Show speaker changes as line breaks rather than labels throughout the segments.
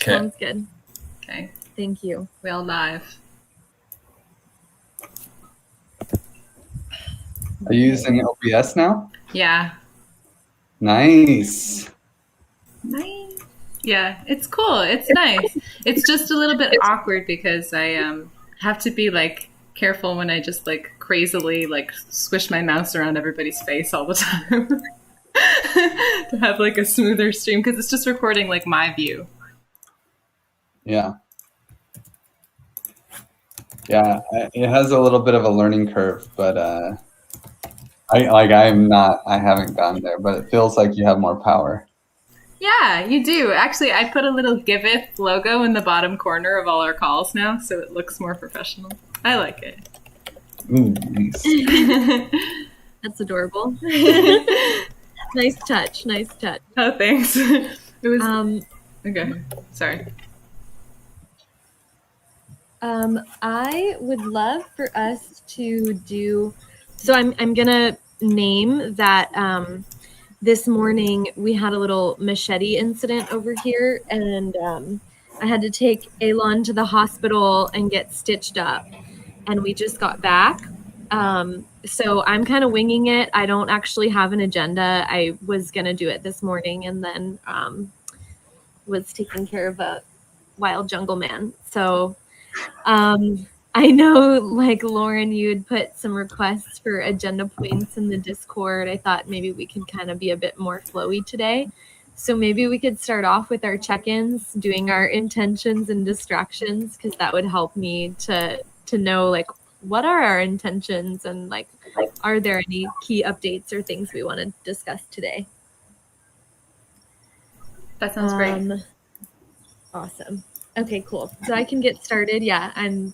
Sounds good.
Okay.
Thank you.
We all live.
Are you using OBS now?
Yeah.
Nice.
Nice. Yeah, it's cool. It's nice. It's just a little bit awkward because I have to be like careful when I just like crazily like squish my mouse around everybody's face all the time to have like a smoother stream because it's just recording like my view.
Yeah. Yeah, it has a little bit of a learning curve, but I haven't gone there, but it feels like you have more power.
Yeah, you do. Actually, I put a little Giveth logo in the bottom corner of all our calls now, so it looks more professional. I like it.
Ooh, nice.
That's adorable. Nice touch. Nice touch.
Oh, thanks. It was okay. Sorry.
I would love for us to do. So I'm gonna name that. This morning we had a little machete incident over here, and I had to take Elon to the hospital and get stitched up, and we just got back. So I'm kind of winging it. I don't actually have an agenda. I was gonna do it this morning, and then was taking care of a wild jungle man. So I know, like, Lauren, you had put some requests for agenda points in the Discord. I thought maybe we could kind of be a bit more flowy today. So maybe we could start off with our check-ins, doing our intentions and distractions, because that would help me to know, like, what are our intentions and, like, are there any key updates or things we want to discuss today?
That sounds great.
Awesome. Okay, cool. So I can get started. Yeah, I'm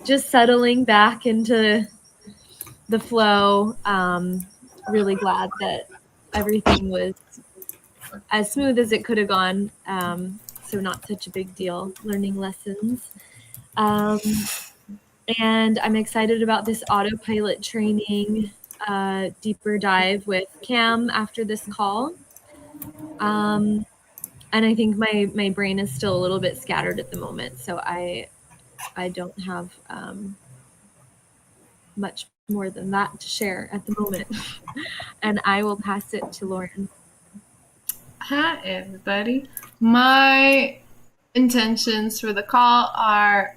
just settling back into the flow. Really glad that everything was as smooth as it could have gone. So not such a big deal. Learning lessons. And I'm excited about this autopilot training deeper dive with Cam after this call. And I think my brain is still a little bit scattered at the moment, so I don't have much more than that to share at the moment. And I will pass it to Lauren.
Hi, everybody. My intentions for the call are,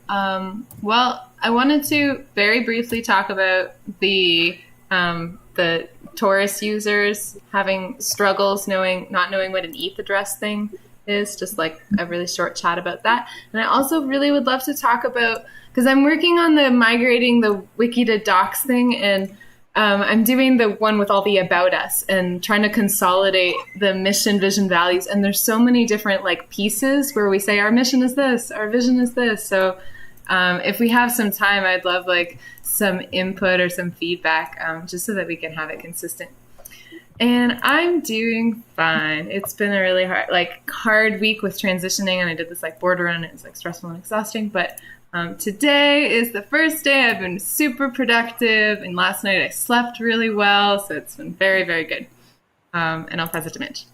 well, I wanted to very briefly talk about the Taurus users having struggles not knowing what an ETH address thing is, just like a really short chat about that. And I also really would love to talk about, because I'm working on the migrating the wiki to docs thing, and I'm doing the one with all the about us and trying to consolidate the mission, vision, values. And there's so many different like pieces where we say our mission is this, our vision is this. So if we have some time, I'd love like some input or some feedback, just so that we can have it consistent. And I'm doing fine. It's been a really hard week with transitioning, and I did this like board run, and it was like stressful and exhausting. But today is the first day I've been super productive, and last night I slept really well, so it's been very, very good. And I'll pass it to Mitch.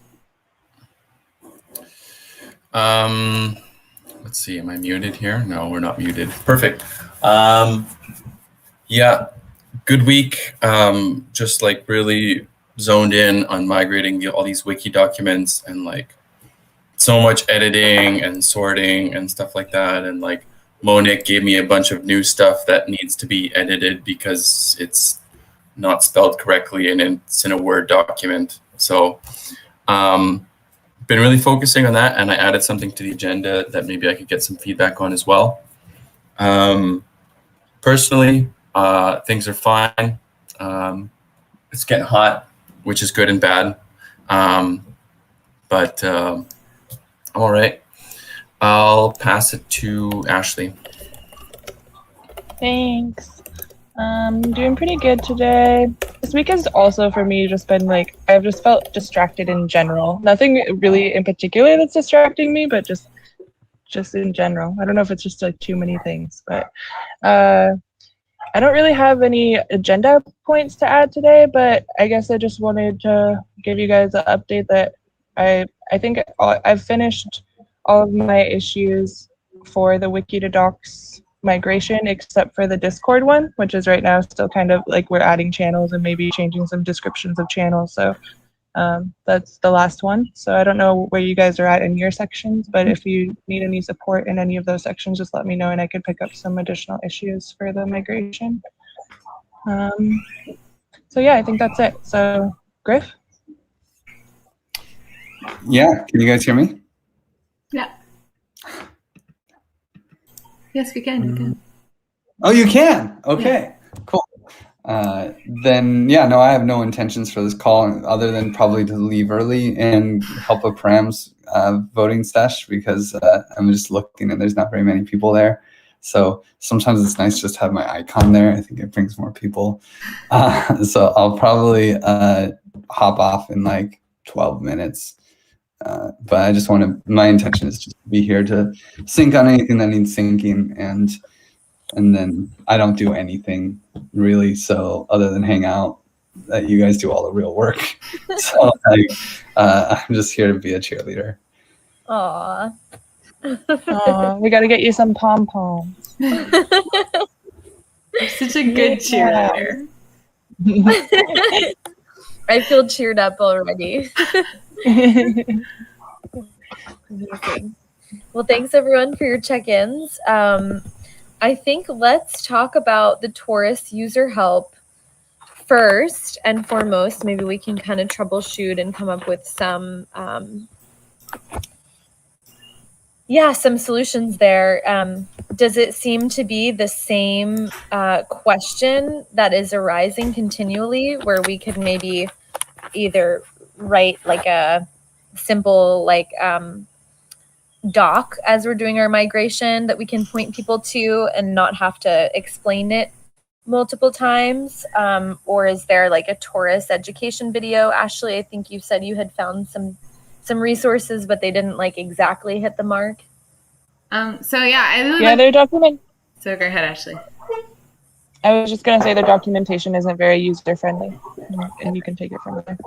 Let's see, am I muted here? No, we're not muted. Perfect. Yeah, good week. Just like really zoned in on migrating all these wiki documents, and like so much editing and sorting and stuff like that. And like Monique gave me a bunch of new stuff that needs to be edited because it's not spelled correctly and it's in a Word document. So been really focusing on that, and I added something to the agenda that maybe I could get some feedback on as well. Personally, things are fine. It's getting hot, which is good and bad. But I'm all right. I'll pass it to Ashley.
Thanks. Doing pretty good today. This week has also for me just been like, I've just felt distracted in general. Nothing really in particular that's distracting me, but just in general. I don't know if it's just like too many things, but I don't really have any agenda points to add today, but I guess I just wanted to give you guys an update that I think I've finished all of my issues for the wiki to docs migration, except for the Discord one, which is right now still kind of like we're adding channels and maybe changing some descriptions of channels. So that's the last one. So I don't know where you guys are at in your sections, but if you need any support in any of those sections, just let me know and I could pick up some additional issues for the migration. So yeah, I think that's it. So Griff?
Yeah, can you guys hear me?
Yeah. Yes, we can. We can.
Oh, you can? Okay, cool. Then, yeah, no, I have no intentions for this call other than probably to leave early and help a Pram's voting sesh because I'm just looking and there's not very many people there. So sometimes it's nice just to have my icon there. I think it brings more people. So I'll probably hop off in like 12 minutes. But I just my intention is just to be here to sync on anything that needs syncing and then I don't do anything really. So other than hang out, that you guys do all the real work. So I'm just here to be a cheerleader.
Aw.
We got to get you some pom-poms.
You're such a good cheerleader.
I feel cheered up already. Amazing. Well, thanks everyone for your check-ins. I think let's talk about the Taurus user help first and foremost. Maybe we can kind of troubleshoot and come up with some some solutions there. Does it seem to be the same question that is arising continually where we could maybe either write like a simple doc as we're doing our migration that we can point people to and not have to explain it multiple times? Or is there like a Taurus education video? Ashley, I think you said you had found some resources, but they didn't like exactly hit the mark.
So yeah, I really
Yeah, their document.
So go ahead, Ashley.
I was just gonna say the documentation isn't very user friendly, and you can take it from there.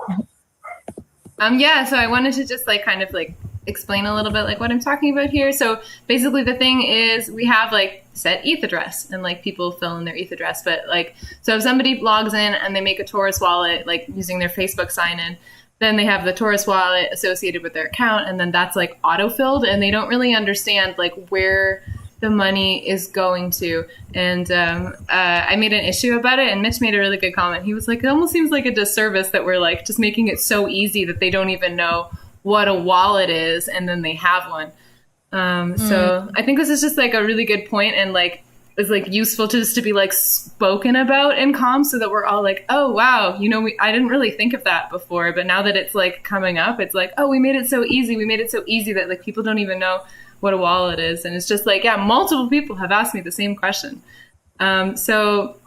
Yeah, so I wanted to just kind of explain a little bit what I'm talking about here. So basically the thing is we have set ETH address and people fill in their ETH address. But so if somebody logs in and they make a Taurus wallet, using their Facebook sign in, then they have the Taurus wallet associated with their account. And then that's auto-filled and they don't really understand where the money is going to. And I made an issue about it and Mitch made a really good comment. He was like, it almost seems like a disservice that we're just making it so easy that they don't even know what a wallet is and then they have one. So I think this is just a really good point and is useful to just to be spoken about in comms so that we're all oh wow, I didn't really think of that before, but now that it's coming up, it's oh, we made it so easy. We made it so easy that people don't even know what a wallet is. And it's just multiple people have asked me the same question. So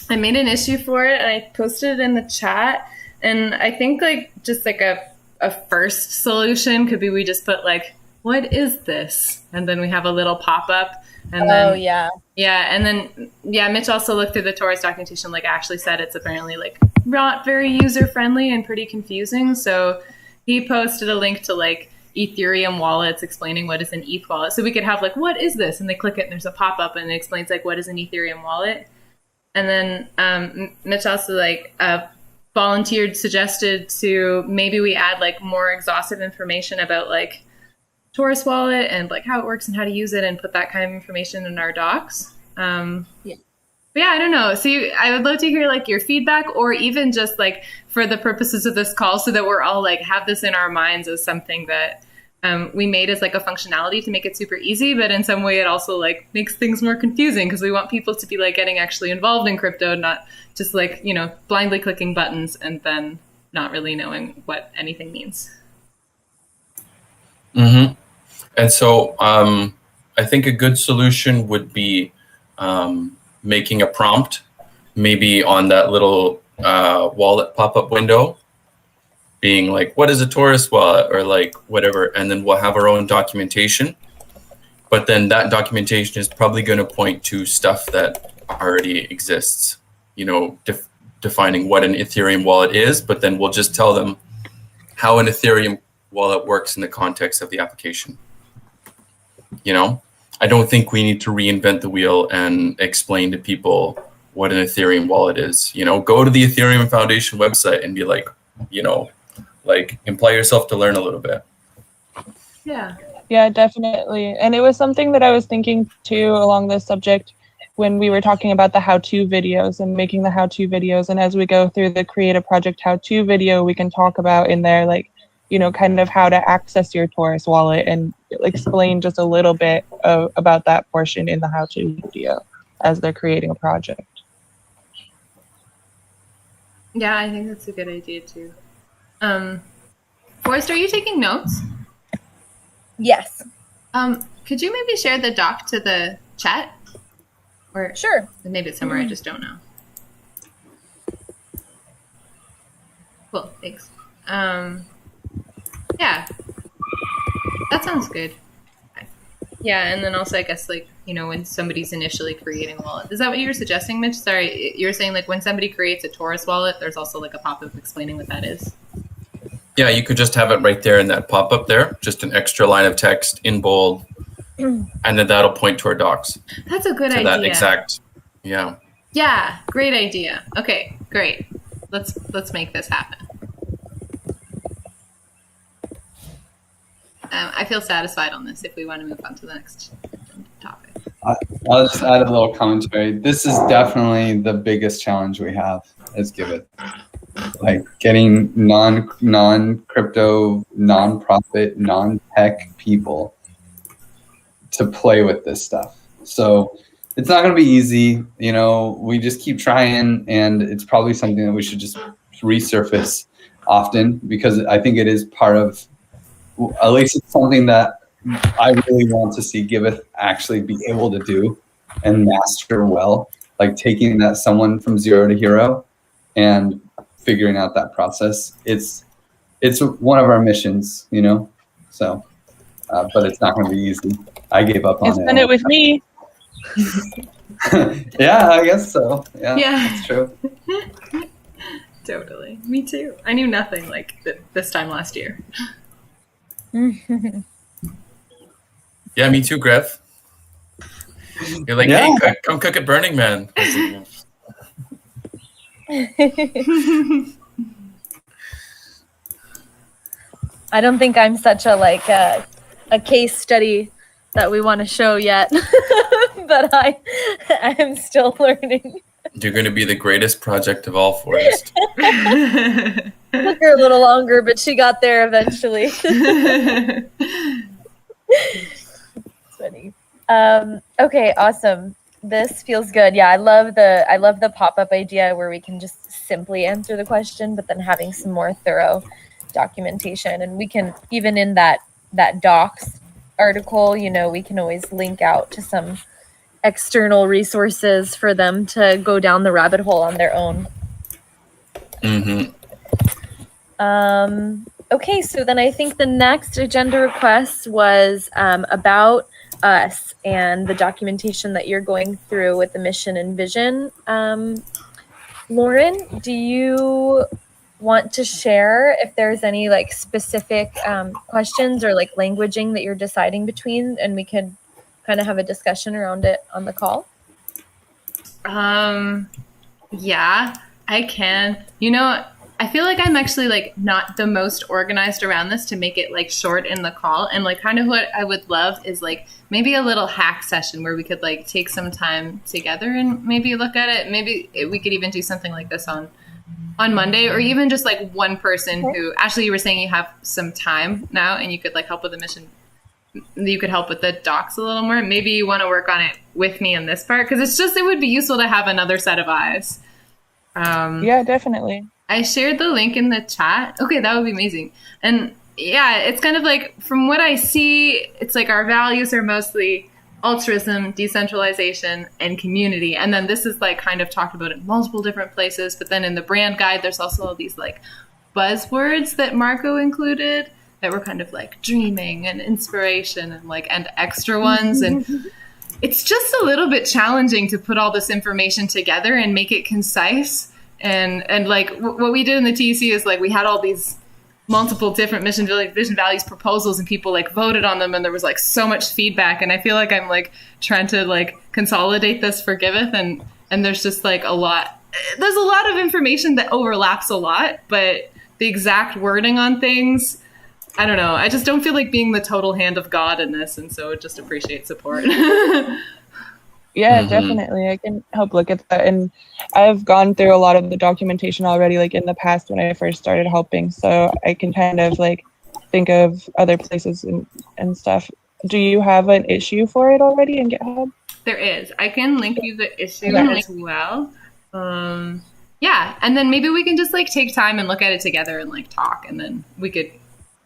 I made an issue for it and I posted it in the chat. And I think just a first solution could be we just put what is this? And then we have a little pop-up. And then, and then Mitch also looked through the Taurus documentation. Like Ashley said, it's apparently not very user-friendly and pretty confusing. So he posted a link to Ethereum wallets explaining what is an ETH wallet. So we could have what is this? And they click it and there's a pop-up and it explains what is an Ethereum wallet. And then Mitch also suggested to maybe we add more exhaustive information about Taurus wallet and how it works and how to use it and put that kind of information in our docs. But yeah, I don't know. So I would love to hear your feedback or even just for the purposes of this call so that we're all have this in our minds as something that we made as a functionality to make it super easy, but in some way it also makes things more confusing because we want people to be getting actually involved in crypto, not just blindly clicking buttons and then not really knowing what anything means.
Mm-hmm. And so I think a good solution would be making a prompt, maybe on that little wallet pop-up window, being what is a Taurus wallet or whatever, and then we'll have our own documentation. But then that documentation is probably going to point to stuff that already exists, defining what an Ethereum wallet is, but then we'll just tell them how an Ethereum wallet works in the context of the application. You know, I don't think we need to reinvent the wheel and explain to people what an Ethereum wallet is. You know, go to the Ethereum Foundation website and be like, you know, like imply yourself to learn a little bit.
Yeah.
Yeah, definitely. And it was something that I was thinking too along this subject when we were talking about the how-to videos and making the how-to videos. And as we go through the Create a Project how-to video, we can talk about in there, like, you know, kind of how to access your Taurus wallet and explain just a little bit about that portion in the how-to video as they're creating a project.
Yeah, I think that's a good idea too. Forrest, are you taking notes?
Yes.
Could you maybe share the doc to the chat? Or
Sure.
maybe it's somewhere I just don't know. Cool, thanks. Yeah, that sounds good. Yeah, and then also I guess like, you know, when somebody's initially creating a wallet. Is that what you were suggesting, Mitch? Sorry, you're saying like when somebody creates a Taurus wallet, there's also like a pop-up explaining what that is?
Yeah, you could just have it right there in that pop-up there, just an extra line of text in bold, and then that'll point to our docs.
That's a good idea.
That exact, yeah.
Yeah, great idea. Okay, great. Let's make this happen. I feel satisfied on this if we want to move on to the next topic.
I'll just add a little commentary. This is definitely the biggest challenge we have as Giveth. Like getting non-crypto, non-profit, non-tech people to play with this stuff. So it's not going to be easy. You know, we just keep trying, and it's probably something that we should just resurface often, because I think it is part of, at least it's something that I really want to see Giveth actually be able to do and master well, like taking that someone from zero to hero and figuring out that process. It's one of our missions, you know, so, but it's not going to be easy. I gave up on it.
It's done it with me.
Yeah, I guess so. Yeah,
Yeah.
that's true.
Totally. Me too. I knew nothing like this time last year.
Yeah, me too, Griff. You're like,
Yeah.
hey, come cook at Burning Man.
I don't think I'm such a case study that we want to show yet, but I am still learning.
You're going to be the greatest project of all, Forrest.
Took her a little longer, but she got there eventually. It's funny. Okay, awesome. This feels good. Yeah, I love the pop-up idea where we can just simply answer the question, but then having some more thorough documentation. And we can, even in that docs article, you know, we can always link out to some external resources for them to go down the rabbit hole on their own.
Mm-hmm.
Okay, so then I think the next agenda request was about us and the documentation that you're going through with the mission and vision. Lauren, do you want to share if there's any like specific questions or like languaging that you're deciding between, and we could kind of have a discussion around it on the call?
Yeah, I can. You know, I feel like I'm actually like not the most organized around this to make it like short in the call. And like kind of what I would love is like maybe a little hack session where we could like take some time together and maybe look at it. Maybe we could even do something like this on Monday, or even just like one person who, Ashley, you were saying you have some time now and you could like help with the mission. You could help with the docs a little more. Maybe you want to work on it with me in this part, because it's just, it would be useful to have another set of eyes.
Yeah, definitely.
I shared the link in the chat. Okay, that would be amazing. And yeah, it's kind of like, from what I see, it's like our values are mostly altruism, decentralization, and community. And then this is like kind of talked about in multiple different places. But then in the brand guide, there's also all these like buzzwords that Marco included that were kind of like dreaming and inspiration and like, and extra ones. And it's just a little bit challenging to put all this information together and make it concise. And like what we did in the TEC is like, we had all these multiple different vision values proposals, and people like voted on them, and there was like so much feedback, and I feel like I'm like trying to like consolidate this for Giveth, and there's just like a lot of information that overlaps a lot, but the exact wording on things, I don't know. I just don't feel like being the total hand of God in this, and so just appreciate support.
Yeah, definitely. I can help look at that. And I've gone through a lot of the documentation already, like in the past when I first started helping. So I can kind of like think of other places and stuff. Do you have an issue for it already in GitHub?
There is. I can link you the issue as well. Yeah, and then maybe we can just like take time and look at it together and like talk, and then we could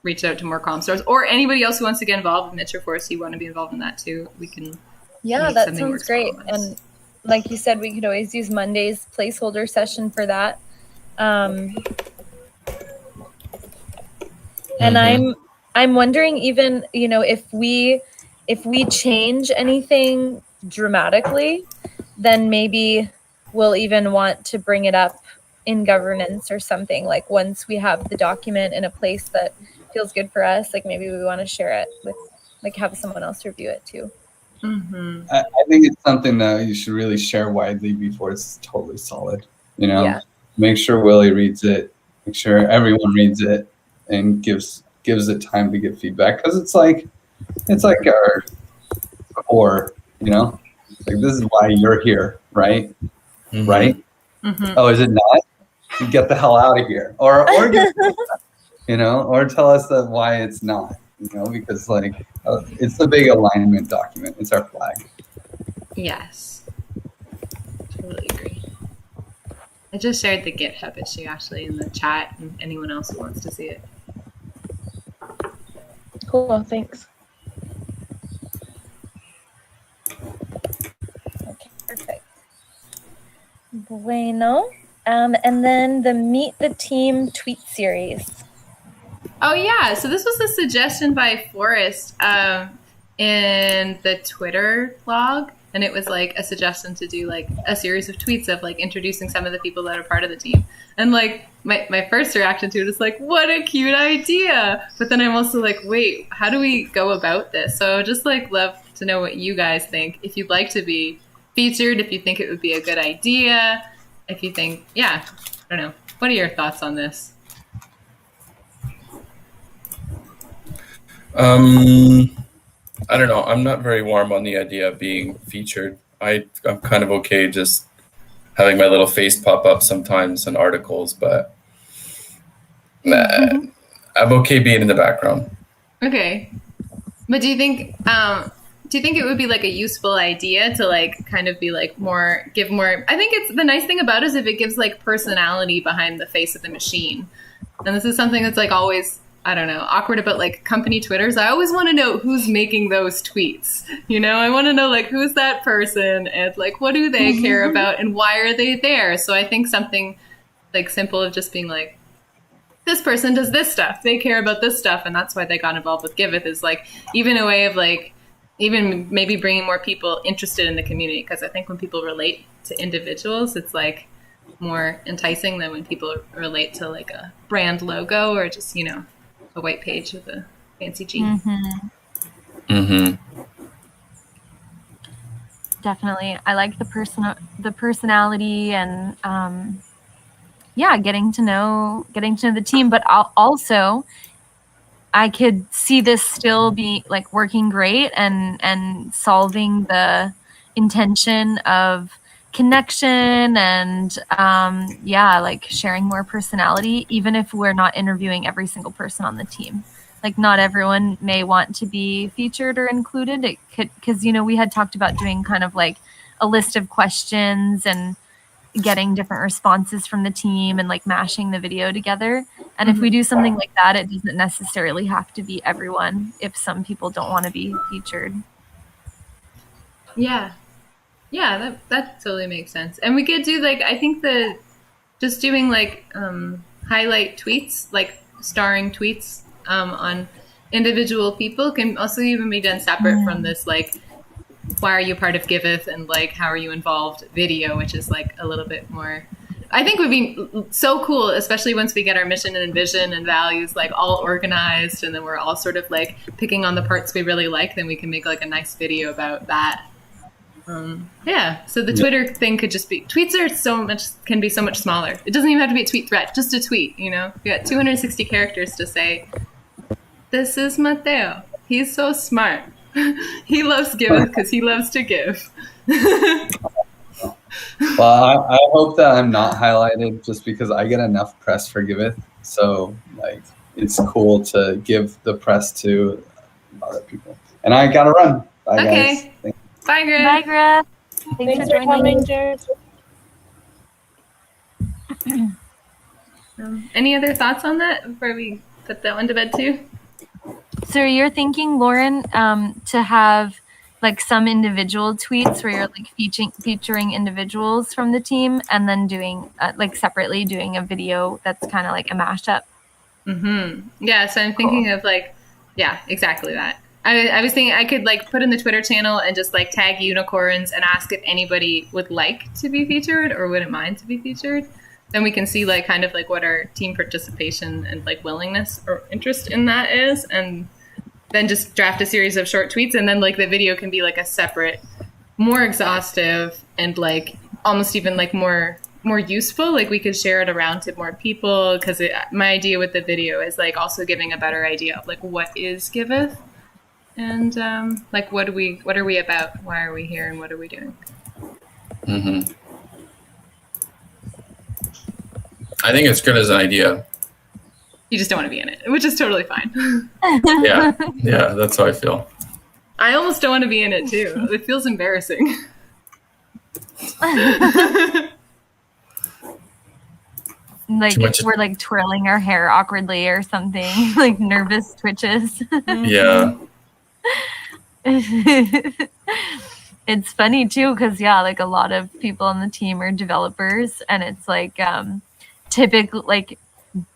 reach out to more comm stars or anybody else who wants to get involved with Metro Force. You want to be involved in that too? We can.
Yeah, that sounds great. And like you said, we could always use Monday's placeholder session for that. And I'm wondering, even, you know, if we change anything dramatically, then maybe we'll even want to bring it up in governance or something. Like once we have the document in a place that feels good for us, like maybe we want to share it with, like, have someone else review it too.
I think it's something that you should really share widely before it's totally solid. You know, make sure Willie reads it, make sure everyone reads it, and gives it time to give feedback, because it's like our core. You know, like this is why you're here, right? Right? Oh, is it not? Get the hell out of here, or you know, or tell us that why it's not. You know, because like it's the big alignment document. It's our flag.
Yes, totally agree. I just shared the GitHub issue actually in the chat, and anyone else who wants to see it.
Cool, thanks.
Okay, perfect. Bueno. And then the Meet the Team tweet series.
Oh yeah, so this was a suggestion by Forrest in the Twitter blog, and it was like a suggestion to do like a series of tweets of like introducing some of the people that are part of the team. And like my first reaction to it is like, what a cute idea! But then I'm also like, wait, how do we go about this? So I would just like love to know what you guys think. If you'd like to be featured, if you think it would be a good idea, if you think, yeah, I don't know. What are your thoughts on this?
I don't know. I'm not very warm on the idea of being featured. I'm kind of okay just having my little face pop up sometimes in articles, but I'm okay being in the background.
Okay, but do you think it would be like a useful idea to like kind of be like give more? I think it's the nice thing about it is if it gives like personality behind the face of the machine, and this is something that's like always, I don't know, awkward about like company Twitters. I always want to know who's making those tweets. You know, I want to know like who's that person and like what do they care about and why are they there? So I think something like simple of just being like, this person does this stuff, they care about this stuff, and that's why they got involved with Giveth is like even a way of like even maybe bringing more people interested in the community, because I think when people relate to individuals, it's like more enticing than when people relate to like a brand logo or just, you know, a white page with a fancy G.
Definitely. I like the personality and getting to know the team, but also I could see this still be like working great and solving the intention of connection and like sharing more personality, even if we're not interviewing every single person on the team. Like not everyone may want to be featured or included. It could, because you know we had talked about doing kind of like a list of questions and getting different responses from the team and like mashing the video together. And if we do something like that, it doesn't necessarily have to be everyone if some people don't want to be featured.
Yeah, that totally makes sense. And we could do like, I think just doing like highlight tweets, like starring tweets on individual people can also even be done separate from this like, why are you part of Giveth and like how are you involved video, which is like a little bit more I think would be so cool, especially once we get our mission and vision and values like all organized, and then we're all sort of like picking on the parts we really like. Then we can make like a nice video about that. Yeah. So the Twitter thing could just be tweets can be so much smaller. It doesn't even have to be a tweet thread, just a tweet. You know, you got 260 characters to say, "This is Mateo. He's so smart. He loves Giveth because he loves to give."
Well, I hope that I'm not highlighted just because I get enough press for Giveth. So like, it's cool to give the press to other people. And I gotta run. Bye,
Okay.
guys.
Bye, Griff.
Bye, Griff.
Thanks for coming, Jared.
Any other thoughts on that before we put that one to bed too?
So you're thinking, Lauren, to have like some individual tweets where you're like featuring individuals from the team, and then doing like separately doing a video that's kind of like a mashup.
Yeah. So I'm thinking of like, yeah, exactly that. I was thinking I could like put in the Twitter channel and just like tag unicorns and ask if anybody would like to be featured or wouldn't mind to be featured. Then we can see like kind of like what our team participation and like willingness or interest in that is, and then just draft a series of short tweets, and then like the video can be like a separate, more exhaustive and like almost even like more useful. Like we could share it around to more people, because my idea with the video is like also giving a better idea of like what is Giveth, and like what are we about, why are we here, and what are we doing.
I think it's good as an idea.
You just don't want to be in it, which is totally fine.
Yeah, that's how I feel.
I almost don't want to be in it too. It feels embarrassing.
Like we're like twirling our hair awkwardly or something, like nervous twitches.
Yeah.
It's funny too, because like a lot of people on the team are developers, and it's like typically, like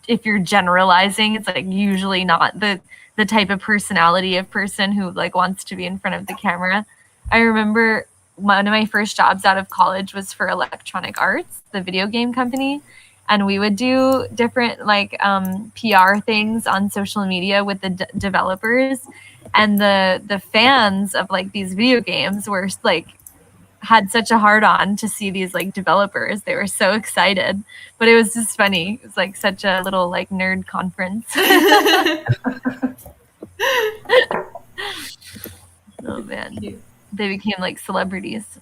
if you're generalizing, it's like usually not the type of personality of person who like wants to be in front of the camera. I remember one of my first jobs out of college was for Electronic Arts, the video game company. And we would do different like PR things on social media with the developers, and the fans of like these video games were like had such a hard on to see these like developers. They were so excited, but it was just funny. It was like such a little like nerd conference. Oh man, they became like celebrities.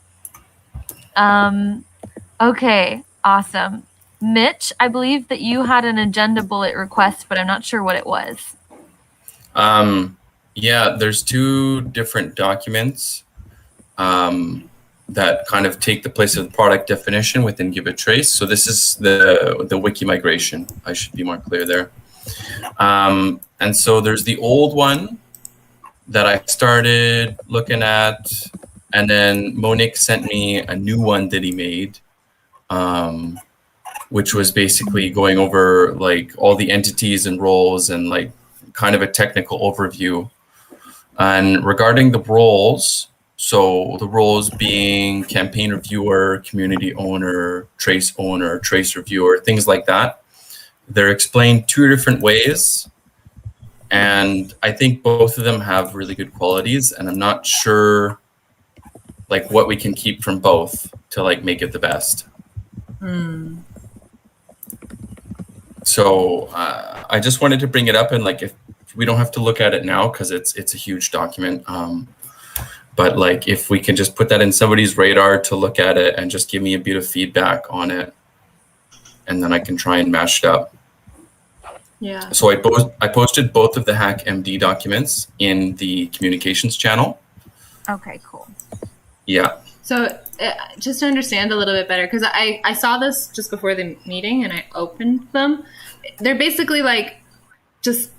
Okay, awesome. Mitch, I believe that you had an agenda bullet request, but I'm not sure what it was.
Yeah, there's two different documents that kind of take the place of the product definition within Give a Trace. So this is the wiki migration. I should be more clear there. And so there's the old one that I started looking at, and then Monique sent me a new one that he made, which was basically going over like all the entities and roles and like kind of a technical overview. And regarding the roles, so the roles being campaign reviewer, community owner, trace reviewer, things like that. They're explained two different ways. And I think both of them have really good qualities, and I'm not sure like what we can keep from both to like make it the best. So I just wanted to bring it up, and like if we don't have to look at it now because it's a huge document, but like if we can just put that in somebody's radar to look at it and just give me a bit of feedback on it, and then I can try and mash it up.
Yeah.
So I posted both of the Hack MD documents in the communications channel.
Okay, cool.
Yeah.
So just to understand a little bit better, because I saw this just before the meeting and I opened them. They're basically like just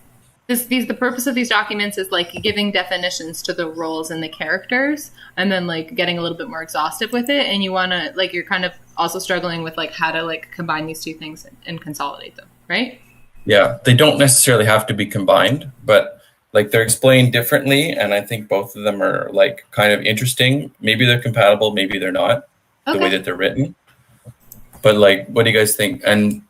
the purpose of these documents is like giving definitions to the roles and the characters, and then like getting a little bit more exhaustive with it. And you want to like, you're kind of also struggling with like how to like combine these two things and consolidate them, right?
Yeah, they don't necessarily have to be combined, but like they're explained differently, and I think both of them are like kind of interesting. Maybe they're compatible, maybe they're not, the way that they're written. But like, what do you guys think? And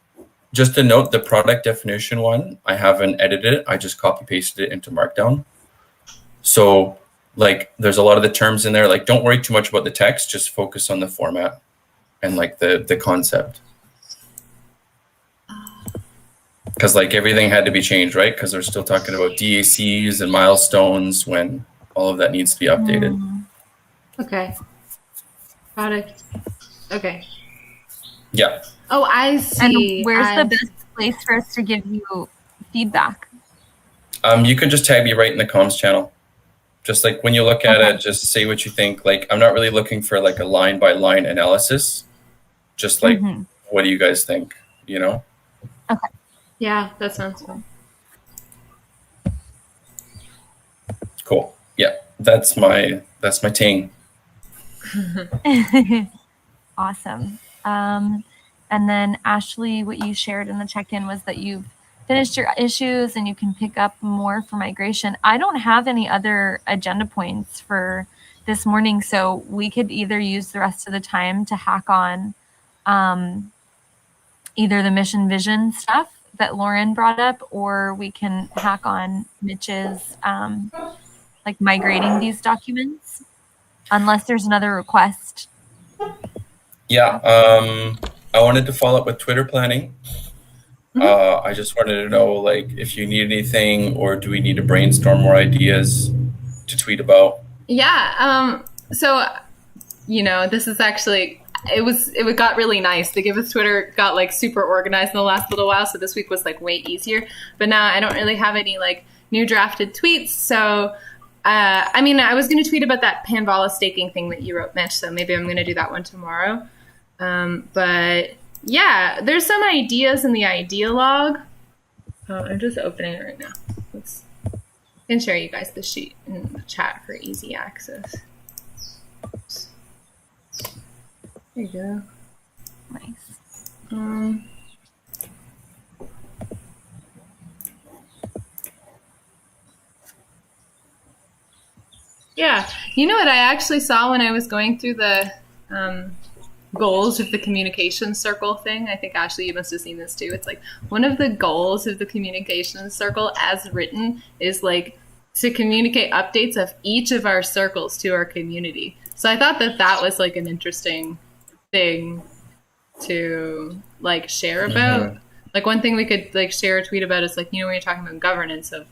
just to note, the product definition one, I haven't edited it. I just copy pasted it into Markdown. So like, there's a lot of the terms in there. Like, don't worry too much about the text. Just focus on the format and like the concept. Because like everything had to be changed, right? Because they're still talking about DACs and milestones when all of that needs to be updated.
Okay. Product. Okay.
Yeah.
Oh, I see.
And where's the best place for us to give you feedback?
You can just tag me right in the comms channel. Just like when you look at it, just say what you think. Like, I'm not really looking for like a line by line analysis. Just like, what do you guys think? You know?
Okay.
Yeah, that sounds fun.
Cool. Yeah, that's my ting.
Awesome. And then Ashley, what you shared in the check-in was that you've finished your issues and you can pick up more for migration. I don't have any other agenda points for this morning, so we could either use the rest of the time to hack on either the mission vision stuff that Lauren brought up, or we can hack on Mitch's like migrating these documents, unless there's another request.
Yeah, I wanted to follow up with Twitter planning. I just wanted to know, like, if you need anything, or do we need to brainstorm more ideas to tweet about?
Yeah. So, you know, this is actually, it got really nice. The Giveth Twitter got like super organized in the last little while. So this week was like way easier, but now I don't really have any like new drafted tweets. So, I mean, I was going to tweet about that Panvala staking thing that you wrote, Mitch. So maybe I'm going to do that one tomorrow. But yeah, there's some ideas in the idea log. I'm just opening it right now. I can share you guys the sheet in the chat for easy access. Oops. There you go.
Nice.
Yeah, you know what I actually saw when I was going through the goals of the communication circle thing? I think, Ashley, you must have seen this too. It's like one of the goals of the communication circle as written is like to communicate updates of each of our circles to our community. So I thought that that was like an interesting thing to like share about. Like one thing we could like share a tweet about is like, you know, when you're talking about governance of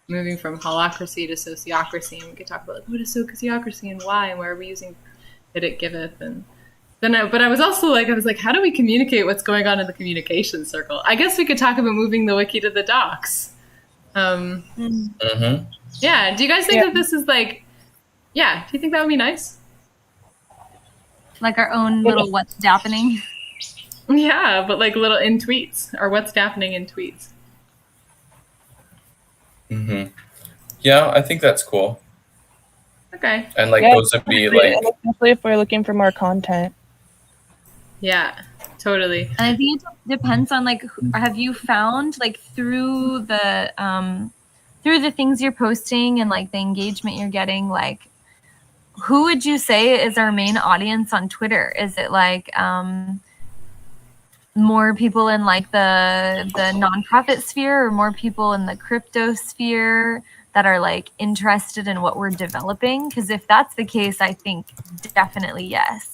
moving from holacracy to sociocracy, and we could talk about like what is sociocracy and why and why are we using it at Giveth. And then I was also like, I was like, how do we communicate what's going on in the communication circle? I guess we could talk about moving the wiki to the docs. Yeah, do you guys think that this is like, yeah, do you think that would be nice?
Like our own little what's happening.
Yeah, but like little in tweets, or what's happening in tweets.
Yeah, I think that's cool.
Okay.
And like those would be like,
especially if we're looking for more content.
Yeah, totally.
And I think it depends on like, have you found like through the things you're posting and like the engagement you're getting, like who would you say is our main audience on Twitter? Is it like more people in like the nonprofit sphere, or more people in the crypto sphere that are like interested in what we're developing? Because if that's the case, I think definitely yes.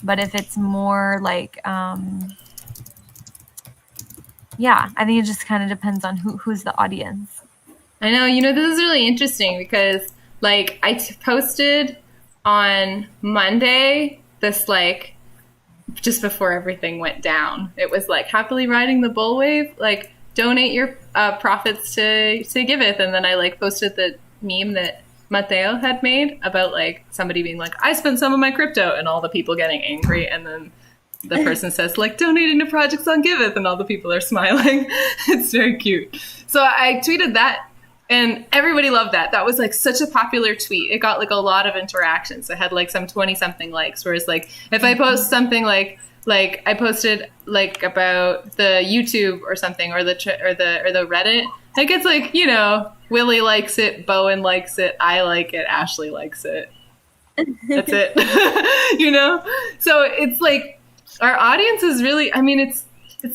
But if it's more like, yeah, I think it just kind of depends on who's the audience.
I know, you know, this is really interesting because like I posted on Monday this like, just before everything went down, it was like happily riding the bull wave, like donate your profits to Giveth. And then I like posted the meme that Mateo had made about like somebody being like, I spent some of my crypto, and all the people getting angry. And then the person says like donating to projects on Giveth, and all the people are smiling. It's very cute. So I tweeted that, and everybody loved that. That was like such a popular tweet. It got like a lot of interactions. It had like some 20 something likes. Whereas like if I post something like I posted like about the YouTube or something, or the Reddit, like it's like, you know, Willie likes it, Bowen likes it, I like it, Ashley likes it. That's it. You know? So it's like our audience is really, I mean, it's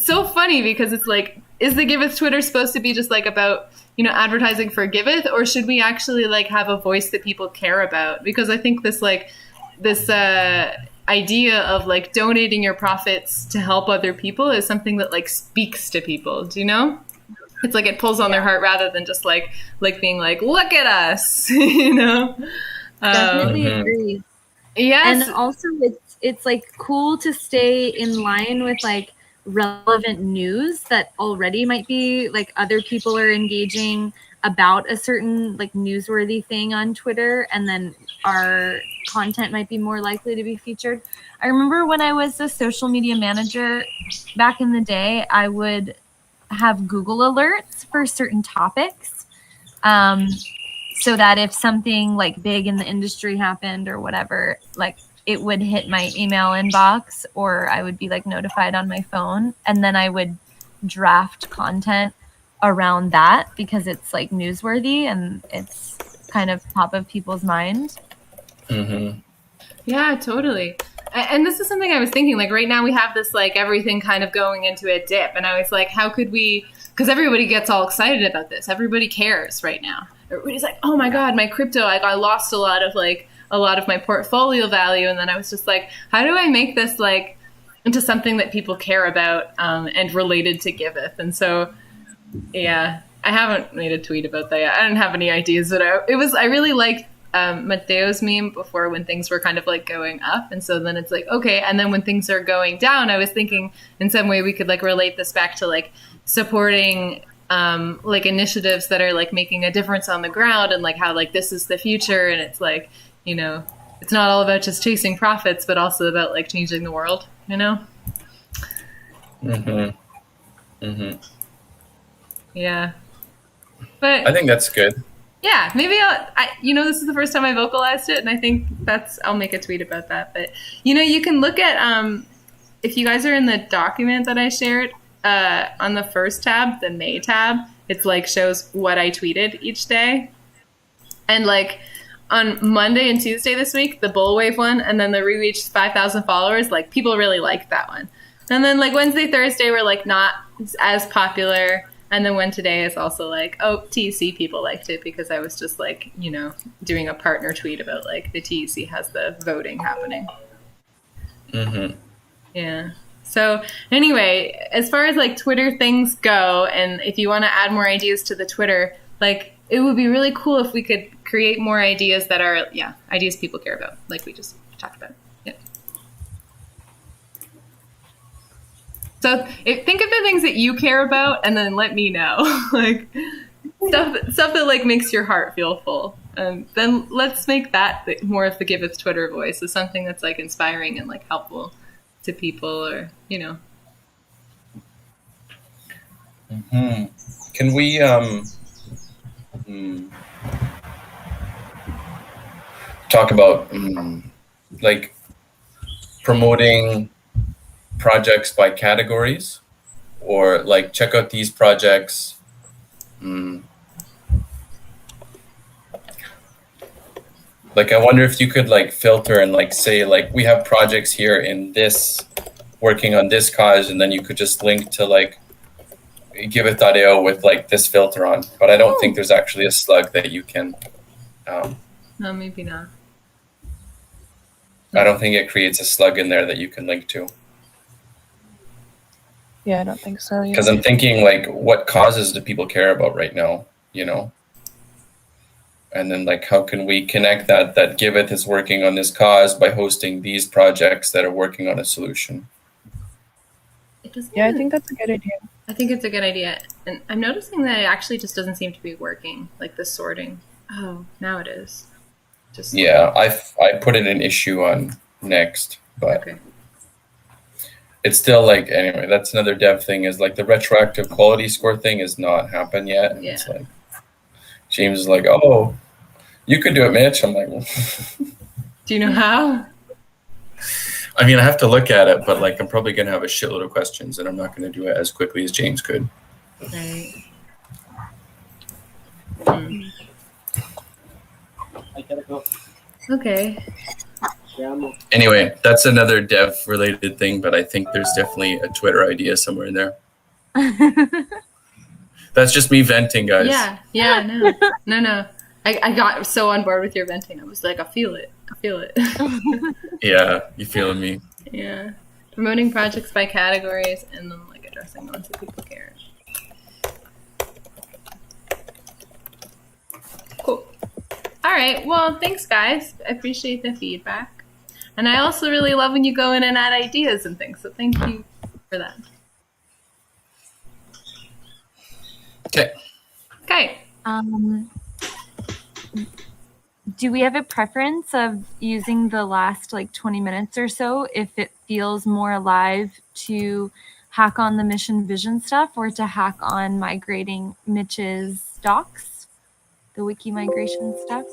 so funny because it's like, is the Giveth Twitter supposed to be just like about, you know, advertising for Giveth, or should we actually like have a voice that people care about? Because I think this idea of like donating your profits to help other people is something that like speaks to people. Do you know? It's like it pulls on their heart rather than just like being like, look at us, you know?
Definitely agree.
Yes.
And also it's like cool to stay in line with like relevant news that already might be like other people are engaging about a certain like newsworthy thing on Twitter, and then our content might be more likely to be featured. I remember when I was a social media manager back in the day, I would have Google alerts for certain topics. So that if something like big in the industry happened or whatever, like it would hit my email inbox, or I would be like notified on my phone, and then I would draft content around that because it's like newsworthy and it's kind of top of people's mind.
Yeah, totally. And this is something I was thinking, like right now we have this like everything kind of going into a dip, and I was like, how could we, because everybody gets all excited about this, everybody cares right now. Everybody's like, oh my God, my crypto, I lost a lot of my portfolio value. And then I was just like, how do I make this like into something that people care about and related to Giveth? And so, yeah, I haven't made a tweet about that yet. I didn't have any ideas, but I really liked Mateo's meme before when things were kind of like going up. And so then it's like, okay. And then when things are going down, I was thinking in some way we could like relate this back to like supporting like initiatives that are like making a difference on the ground, and like how like this is the future, and it's like, you know, it's not all about just chasing profits, but also about like changing the world, you know? Yeah. But
I think that's good.
Yeah, maybe this is the first time I vocalized it, and I think I'll make a tweet about that. But, you know, you can look at, if you guys are in the document that I shared, on the first tab, the May tab, it's like shows what I tweeted each day. And like on Monday and Tuesday this week, the Bullwave one, and then the We Reached 5,000 followers, like people really liked that one. And then like Wednesday, Thursday were like not as popular. And then when today is also like, oh, TEC people liked it because I was just like, you know, doing a partner tweet about like the TEC has the voting happening. Yeah. So anyway, as far as like Twitter things go, and if you want to add more ideas to the Twitter, like it would be really cool if we could create more ideas that are, ideas people care about, like we just talked about. Yeah. So think of the things that you care about, and then let me know, like stuff that like makes your heart feel full. And then let's make that more of the Giveth Twitter voice, is something that's like inspiring and like helpful to people, or you know.
Can we talk about like promoting projects by categories, or like check out these projects? Like, I wonder if you could like filter and like say like we have projects here in this working on this cause, and then you could just link to like Giveth.io with like this filter on. But I don't think there's actually a slug that you can.
No, maybe not.
I don't think it creates a slug in there that you can link to.
Yeah, I don't think so.
Because I'm thinking like, what causes do people care about right now? You know. And then like, how can we connect that Giveth is working on this cause by hosting these projects that are working on a solution?
Yeah, I think that's a good idea.
I think it's a good idea. And I'm noticing that it actually just doesn't seem to be working, like the sorting. Oh, now it is. Just
yeah, I put it an issue on next, but
okay.
It's still like, anyway, that's another dev thing, is like the retroactive quality score thing has not happened yet. And it's like, James is like, oh, you could do it, Mitch. I'm like,
do you know how?
I mean, I have to look at it, but like, I'm probably going to have a shitload of questions, and I'm not going to do it as quickly as James could.
Right.
I gotta go.
Okay.
Anyway, that's another dev related thing, but I think there's definitely a Twitter idea somewhere in there. That's just me venting, guys.
Yeah, no. I got so on board with your venting. I was like, I feel it.
Yeah, you feeling me?
Yeah. Promoting projects by categories and then like addressing ones that people care. Cool. All right. Well, thanks, guys. I appreciate the feedback. And I also really love when you go in and add ideas and things. So thank you for that. Okay.
Do we have a preference of using the last like 20 minutes or so if it feels more alive to hack on the mission vision stuff or to hack on migrating Mitch's docs, the wiki migration stuff?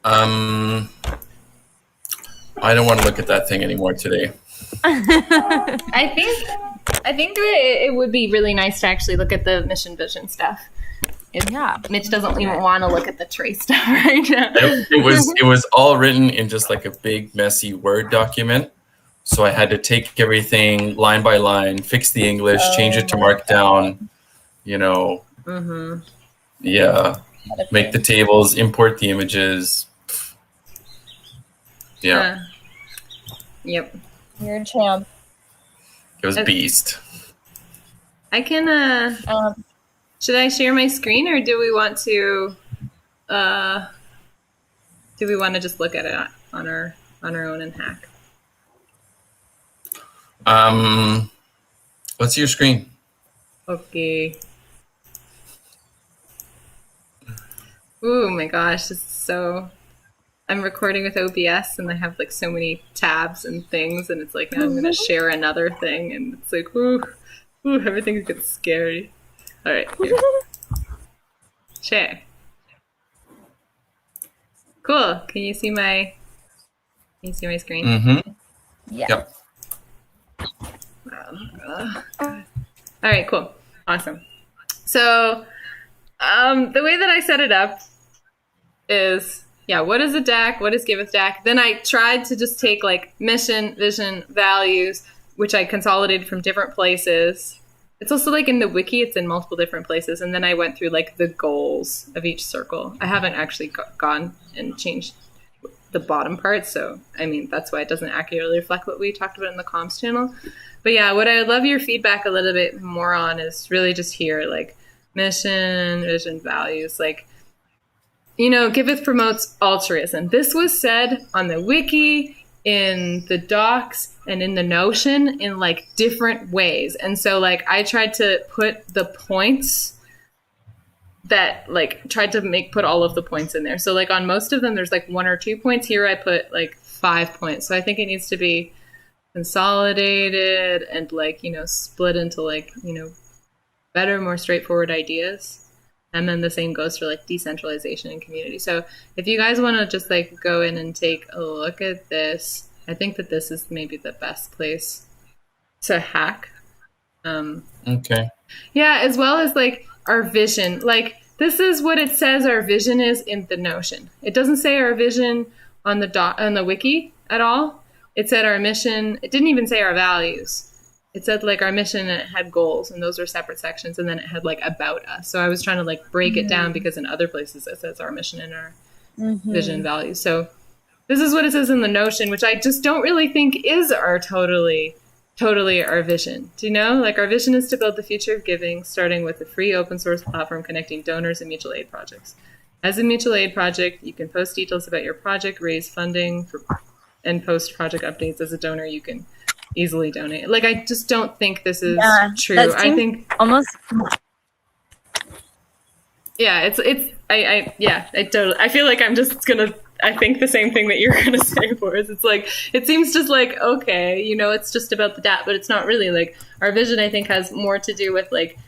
I don't want to look at that thing anymore today.
I think it would be really nice to actually look at the mission vision stuff. Mitch doesn't even want to look at the trace stuff right now.
It was all written in just like a big messy Word document. So I had to take everything line by line, fix the English, change it to Markdown, yeah, make the tables, import the images. Yeah.
Yep.
You're a champ.
It was beast.
I can should I share my screen or do we want to just look at it on our own and hack?
Let's see your screen.
Okay. Oh my gosh, this is so I'm recording with OBS and I have like so many tabs and things and it's like now I'm gonna share another thing and it's like ooh, everything gets scary. All right, here. Share. Cool. Can you see my screen?
Mm-hmm.
Yeah.
Yep.
All right, cool. Awesome. So the way that I set it up is, what is a DAC? What is Giveth DAC? Then I tried to just take like mission, vision, values, which I consolidated from different places. It's also like in the wiki, it's in multiple different places. And then I went through like the goals of each circle. I haven't actually gone and changed the bottom part. So, I mean, that's why it doesn't accurately reflect what we talked about in the comms channel. But yeah, what I would love your feedback a little bit more on is really just here, like mission, vision, values. Like, Giveth promotes altruism. This was said on the wiki, in the docs, and in the Notion in like different ways. And so like I tried to put the points that like tried to put all of the points in there. So like on most of them there's like 1 or 2 points. Here I put like 5 points. So I think it needs to be consolidated and like, split into like, better, more straightforward ideas. And then the same goes for like decentralization and community. So if you guys want to just like go in and take a look at this, I think that this is maybe the best place to hack.
Okay.
Yeah, as well as like our vision. Like this is what it says our vision is in the Notion. It doesn't say our vision on the wiki at all. It said our mission. It didn't even say our values. It said like our mission and it had goals and those were separate sections and then it had like about us. So I was trying to like break it down because in other places it says our mission and our vision and values. So this is what it says in the Notion, which I just don't really think is our totally our vision. Do you know? Like our vision is to build the future of giving, starting with a free open source platform connecting donors and mutual aid projects. As a mutual aid project, you can post details about your project, raise funding and post project updates. As a donor, you can easily donate. Like I just don't think this is true. I think
almost
I feel like I'm just gonna I think the same thing that you're gonna say for us. It's like it seems just like okay, it's just about the DAP, but it's not really. Like our vision I think has more to do with like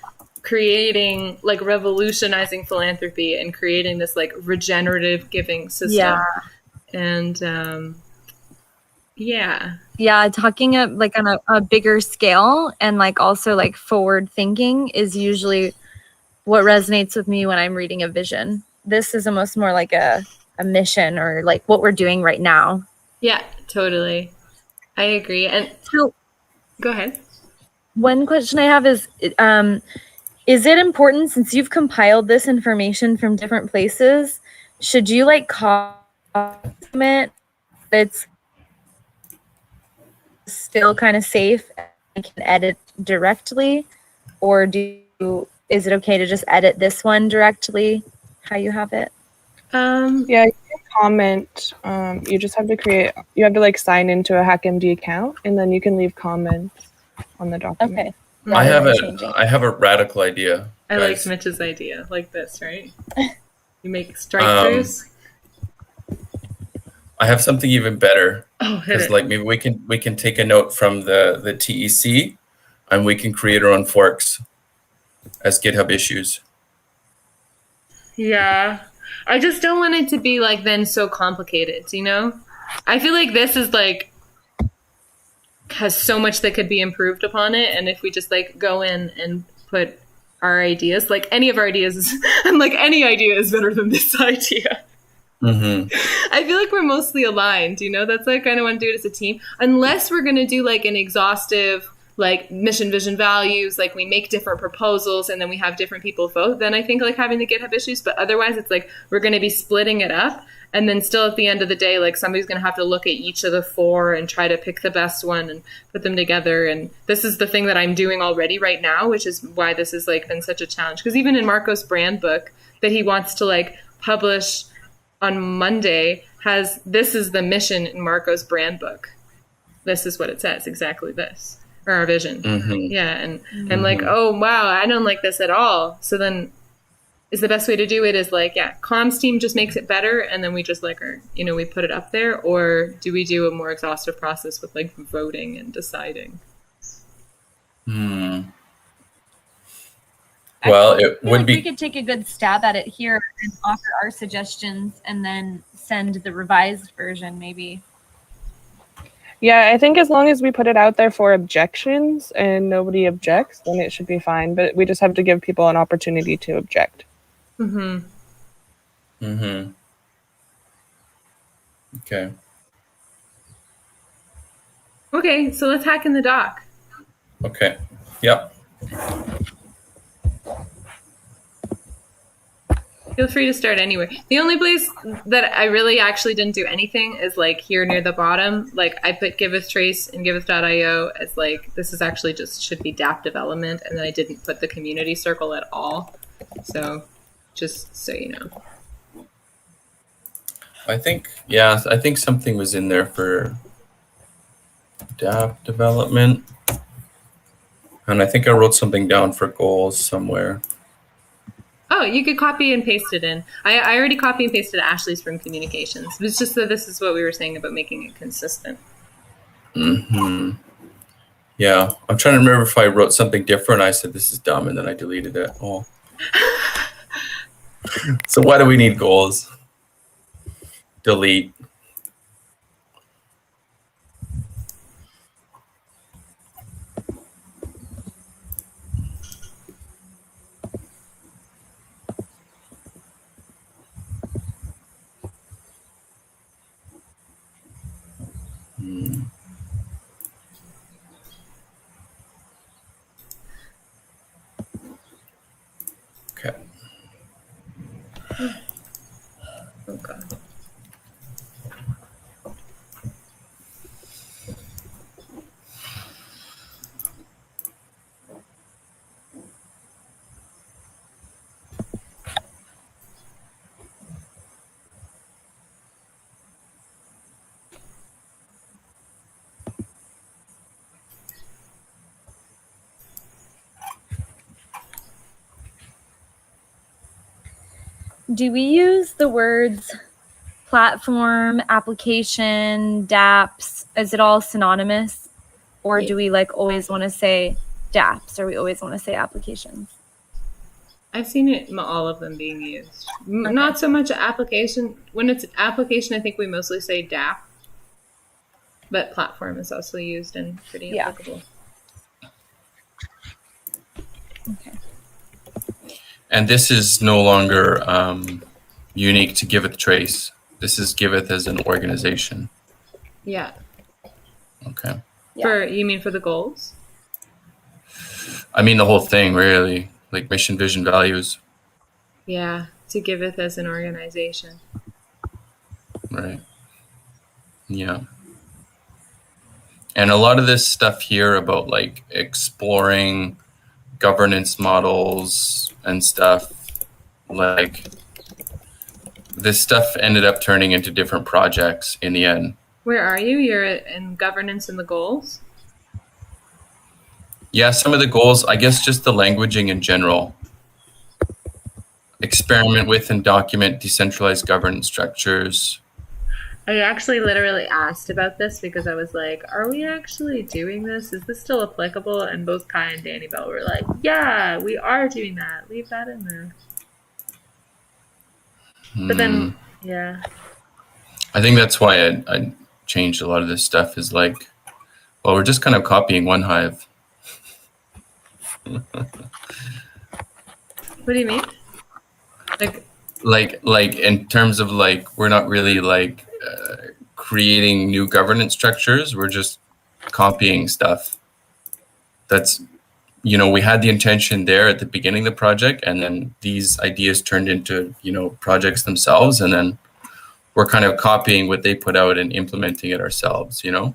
creating like revolutionizing philanthropy and creating this like regenerative giving system. And
talking like on a bigger scale and like also like forward thinking is usually what resonates with me when I'm reading a vision. This is almost more like a mission or like what we're doing right now.
Yeah, totally. I agree. And
So
go ahead.
one question I have is it important, since you've compiled this information from different places, should you like comment it's still kind of safe and can edit directly, or is it okay to just edit this one directly how you have it?
Yeah, you can comment. You just have to you have to like sign into a HackMD account, and then you can leave comments on the document.
Okay.
I have
rather than changing.
I have a radical idea.
I
guys.
like Mitch's idea, like this, right? You make strike-throughs.
I have something even better.
Oh, hit
Because
it.
like maybe we can take a note from the TEC, and we can create our own forks as GitHub issues.
Yeah. I just don't want it to be like then so complicated, you know? I feel like this is like has so much that could be improved upon it, and if we just like go in and put our ideas, like any of our ideas is, I'm like any idea is better than this idea.
Mm-hmm.
I feel like we're mostly aligned, you know? That's why I kind of want to do it as a team. Unless we're going to do like an exhaustive, like mission, vision, values, like we make different proposals and then we have different people vote, then I think like having the GitHub issues. But otherwise, it's like we're going to be splitting it up. And then still at the end of the day, like somebody's going to have to look at each of the 4 and try to pick the best one and put them together. And this is the thing that I'm doing already right now, which is why this has like been such a challenge. Because even in Marco's brand book that he wants to like publish on Monday has, this is the mission in Marco's brand book. This is what it says, exactly this, or our vision.
Mm-hmm.
Yeah, and like, oh wow, I don't like this at all. So then is the best way to do it is like, yeah, comms team just makes it better, and then we just like, you know, we put it up there, or do we do a more exhaustive process with like voting and deciding?
Well, it
I feel
would
like
be.
we could take a good stab at it here and offer our suggestions and then send the revised version maybe.
Yeah, I think as long as we put it out there for objections and nobody objects, then it should be fine. But we just have to give people an opportunity to object.
Mm-hmm.
Mm-hmm. Okay.
Okay, so let's hack in the doc.
Okay. Yep.
Feel free to start anywhere. The only place that I really actually didn't do anything is like here near the bottom. Like I put Giveth trace and Giveth.io as like, this is actually just should be dApp development. And then I didn't put the community circle at all. So just so you know.
I think something was in there for dApp development. And I think I wrote something down for goals somewhere.
Oh, you could copy and paste it in. I already copy and pasted Ashley's from communications. It's just that this is what we were saying about making it consistent.
Mm-hmm. Yeah, I'm trying to remember if I wrote something different. I said this is dumb, and then I deleted it. Oh. So why do we need goals? Delete. Okay.
Oh God.
Do we use the words platform, application, dApps? Is it all synonymous? Or do we like always want to say dApps, or we always want to say applications?
I've seen it in all of them being used. Not so much application. When it's application, I think we mostly say dApp. But platform is also used and pretty applicable.
Okay.
And this is no longer unique to Giveth Trace. This is Giveth as an organization.
Yeah.
Okay.
Yeah. You mean for the goals?
I mean the whole thing, really, like mission, vision, values.
Yeah, to Giveth as an organization.
Right. Yeah. And a lot of this stuff here about like exploring governance models and stuff, like this stuff ended up turning into different projects in the end.
Where are you? You're in governance and the goals?
Yeah, some of the goals, I guess just the languaging in general. Experiment with and document decentralized governance structures.
I actually literally asked about this because I was like, are we actually doing this? Is this still applicable? And both Kai and Danny Bell were like, yeah, we are doing that. Leave that in there. But then, yeah.
I think that's why I changed a lot of this stuff is like, well, we're just kind of copying One Hive.
What do you mean?
Like in terms of like, we're not really like creating new governance structures. We're just copying stuff. That's, you know, we had the intention there at the beginning of the project, and then these ideas turned into, you know, projects themselves, and then we're kind of copying what they put out and implementing it ourselves, you know?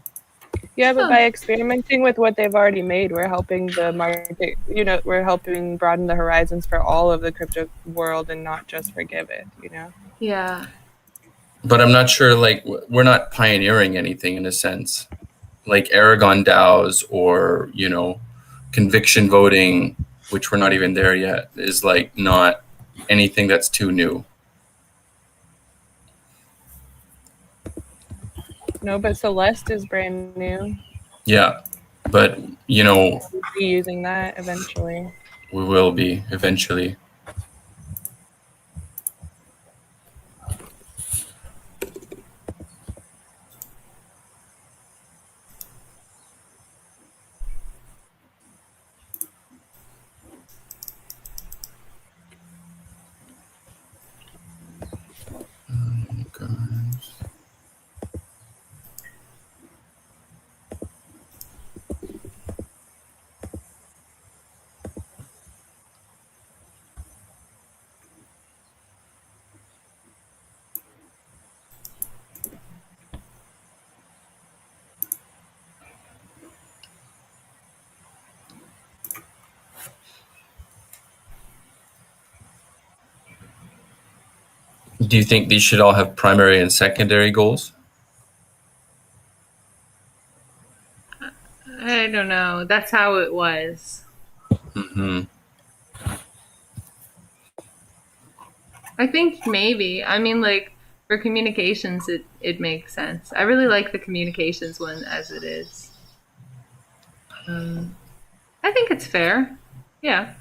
Yeah, but by experimenting with what they've already made, we're helping the market, you know, we're helping broaden the horizons for all of the crypto world and not just for Giveth, you know?
Yeah.
But I'm not sure, like, we're not pioneering anything in a sense. Like Aragon DAOs or, you know, conviction voting, which we're not even there yet, is like not anything that's too new.
No, but Celeste is brand new.
Yeah, but, you know,
We'll be using that eventually.
we will be eventually. Do you think these should all have primary and secondary goals?
I don't know. That's how it was.
Mm-hmm.
I think maybe. I mean, like, for communications, it makes sense. I really like the communications one as it is. I think it's fair. Yeah.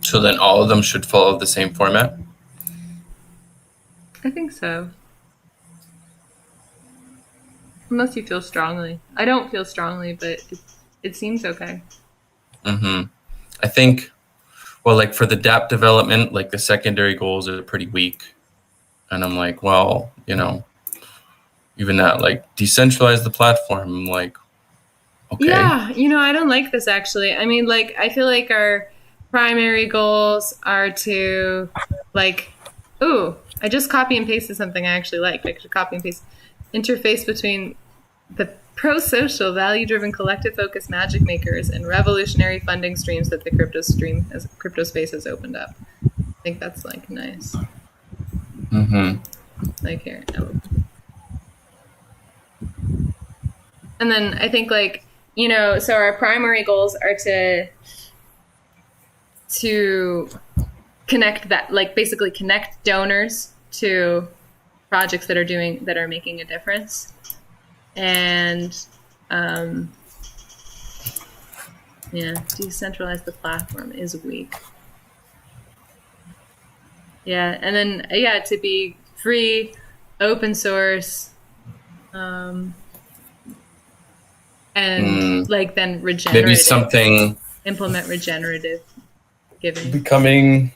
So then all of them should follow the same format?
I think so. Unless you feel strongly. I don't feel strongly, but it seems okay.
Mm-hmm. I think, well, like for the DApp development, like the secondary goals are pretty weak. And I'm like, well, you know, even that, like, decentralize the platform. I'm like, okay.
Yeah, you know, I don't like this actually. I mean, like, I feel like our primary goals are to, like, ooh, I just copy and pasted something I actually like. I should copy and paste. Interface between the pro-social, value-driven, collective-focused magic makers and revolutionary funding streams that the crypto space has opened up. I think that's, like, nice.
Mm-hmm.
Like, here. And then I think, like, you know, so our primary goals are to connect that, like, basically connect donors to projects that are making a difference. And yeah, decentralize the platform is weak. Yeah, and then to be free, open source, and like then regenerative.
Maybe something
implement regenerative giving.
becoming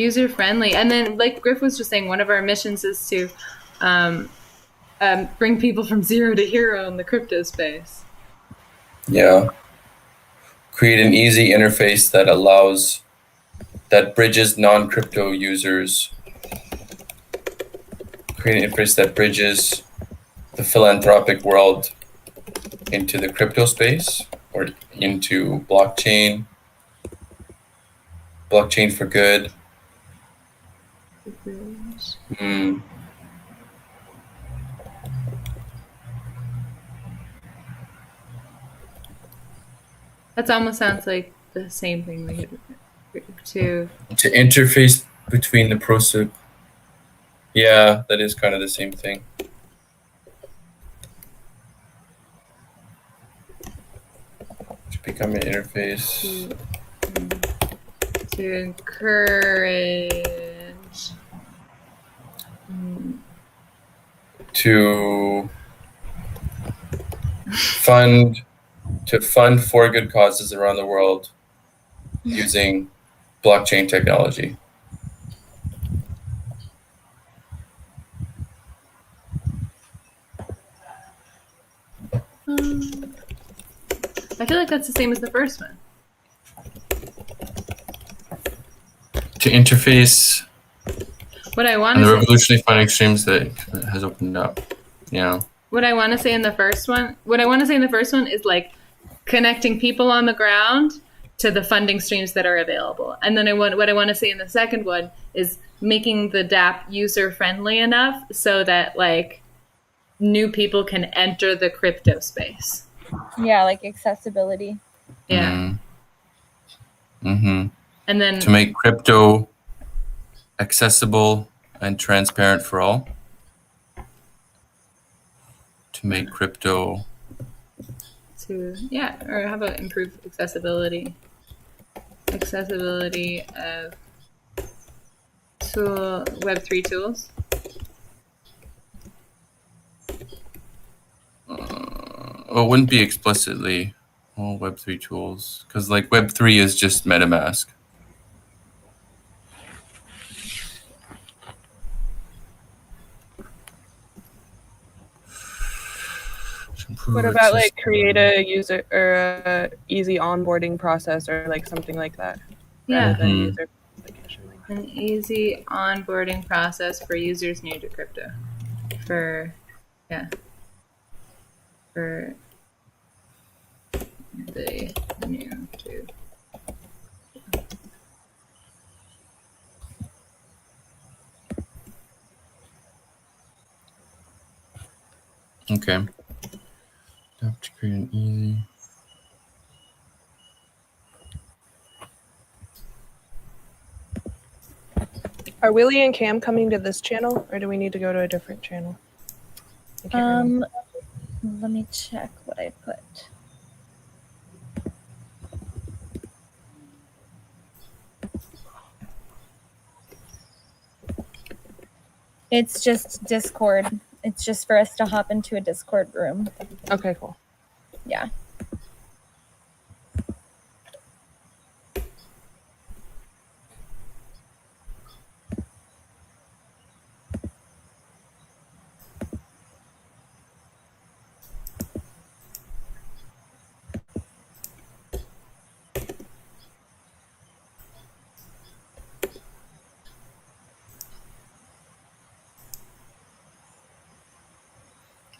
user friendly. And then, like Griff was just saying, one of our missions is to bring people from zero to hero in the crypto space.
Yeah. Create an easy interface that bridges non-crypto users. Create an interface that bridges the philanthropic world into the crypto space or into blockchain for good.
That almost sounds like the same thing we could to
interface between the process. Yeah, that is kind of the same thing. To become an interface.
To encourage.
To fund for good causes around the world using blockchain technology.
I feel like that's the same as the first one.
To interface
what I want
and
to
the
say,
revolutionary funding streams that has opened up. Yeah.
What I want to say in the first one is like connecting people on the ground to the funding streams that are available. And then what I want to say in the second one is making the DApp user friendly enough so that like new people can enter the crypto space.
Yeah, like accessibility.
Yeah.
Mm-hmm.
And then
to make crypto accessible and transparent for all. To make crypto
or how about improve accessibility? Accessibility of Web3 tools.
It wouldn't be explicitly all Web3 tools because like Web3 is just MetaMask.
What about like create a user or a easy onboarding process or like something like that?
Yeah.
User
an easy onboarding process for users new to crypto. For the new to.
Okay. Have to create an easy.
Are Willie and Cam coming to this channel, or do we need to go to a different channel?
Let me check what I put. It's just Discord. It's just for us to hop into a Discord room.
Okay, cool.
Yeah.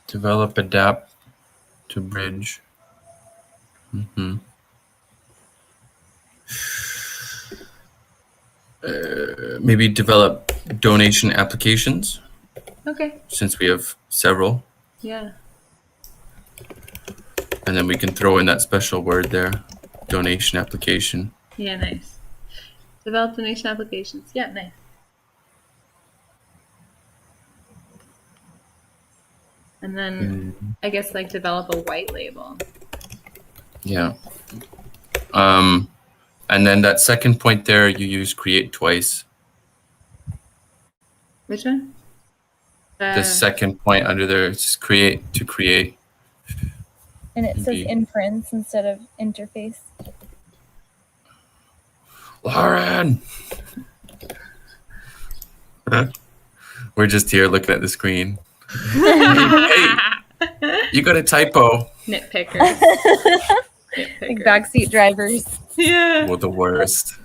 Develop, adapt to bridge. Maybe develop donation applications.
Okay.
Since we have several.
Yeah.
And then we can throw in that special word there, donation application.
Yeah, nice. Develop donation applications. Yeah, nice. And then I guess like develop a white label.
Yeah. And then that second point there, you use create twice.
Which one?
The second point under there is create to create.
And it says inference instead of interface.
Lauren! We're just here looking at the screen. Hey, you got a typo.
Nitpickers.
Like backseat drivers.
Yeah.
Well, the worst.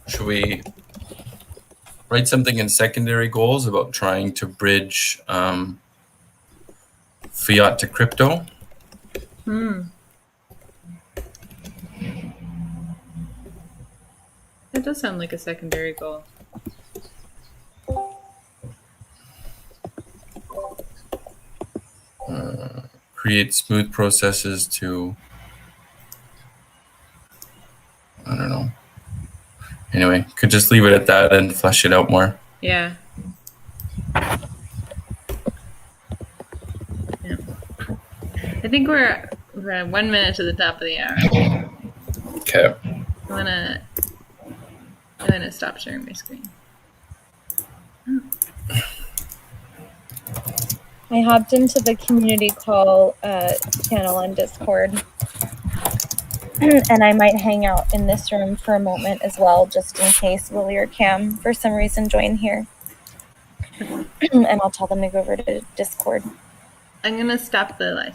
Should we write something in secondary goals about trying to bridge fiat to crypto?
That does sound like a secondary goal.
Create smooth processes to, I don't know. Anyway, could just leave it at that and flesh it out more.
Yeah. Yeah. I think we're at 1 minute to the top of the hour.
Okay.
I'm gonna stop sharing my screen.
I hopped into the community call channel on Discord. And I might hang out in this room for a moment as well, just in case Willie or Cam, for some reason, join here. And I'll tell them to go over to Discord.
I'm gonna stop the live